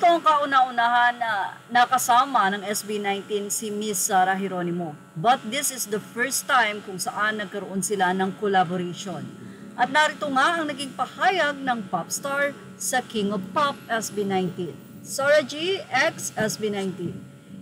ang kauna-unahan na nakasama ng SB19 si Miss Sara Geronimo. But this is the first time kung saan nagkaroon sila ng collaboration. At narito nga ang naging pahayag ng pop star sa King of Pop SB19, Sara G x SB19.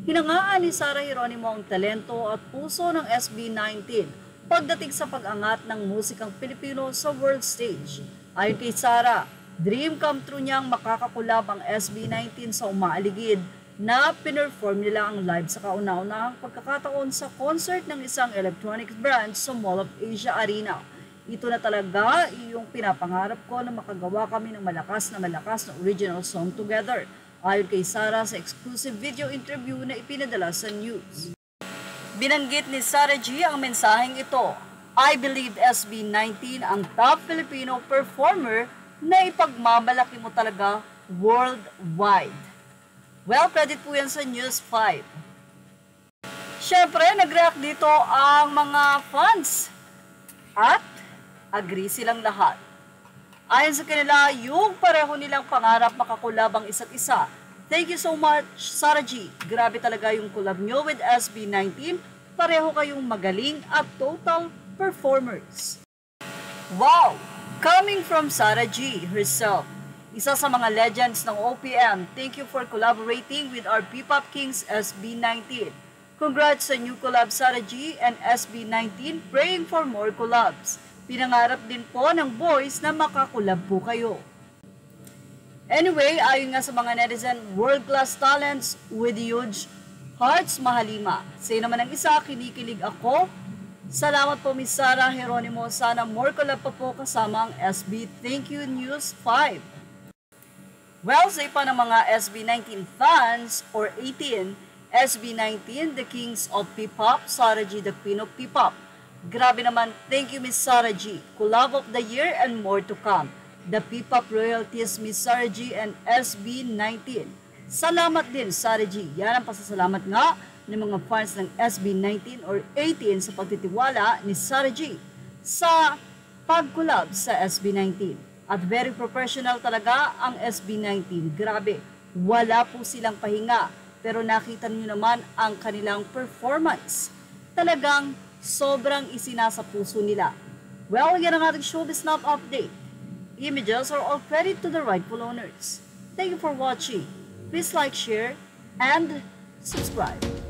Hinangaan ni Sara Geronimo ang talento at puso ng SB19 pagdating sa pag-angat ng musikang Pilipino sa world stage. Ayon kay Sara, dream come true niyang makakakulab ang SB19 sa umaaligid na pinerform nila ang live sa kauna-unahang pagkakataon sa concert ng isang electronics brand sa Mall of Asia Arena. Ito na talaga yung pinapangarap ko na makagawa kami ng malakas na original song together. Ayon kay Sara sa exclusive video interview na ipinadala sa news. Binanggit ni Sara G ang mensaheng ito. I believe SB19 ang top Filipino performer na ipagmamalaki mo talaga worldwide. Well, credit po yan sa News 5. Siyempre, nag-react dito ang mga fans at agree silang lahat. Ayon sa kanila, yung pareho nilang pangarap makakulab ang isa't isa. Thank you so much, Sara G. Grabe talaga yung collab nyo with SB19. Pareho kayong magaling at total performers. Wow! Coming from Sara G herself, isa sa mga legends ng OPM, thank you for collaborating with our P-Pop Kings SB19. Congrats sa new collab Sara G and SB19, praying for more collabs. Pinangarap din po ng boys na makakulab po kayo. Anyway, ayon nga sa mga netizen, world-class talents with huge hearts, mahalima. Say naman ang isa, kinikilig ako. Salamat po Miss Sara Geronimo. Sana more collab pa po kasama ang SB. Thank you News 5. Well, sa iba ng mga SB19 fans or 18, SB19, the Kings of P-Pop, Sara G, the Queen of P-Pop. Grabe naman, thank you Miss Sara G. Collab of the year and more to come. The P-Pop royalties Miss Sara G and SB19. Salamat din Sara G. Yan ang pasasalamat nga ng mga fans ng SB19 or 18 sa pagtitiwala ni Sara G sa pag-collab sa SB19. At very professional talaga ang SB19. Grabe, wala po silang pahinga. Pero nakita niyo naman ang kanilang performance. Talagang sobrang isinasa puso nila. Well, yan ang ating Showbiz Snap update. Images are all credit to the rightful owners. Thank you for watching. Please like, share, and subscribe.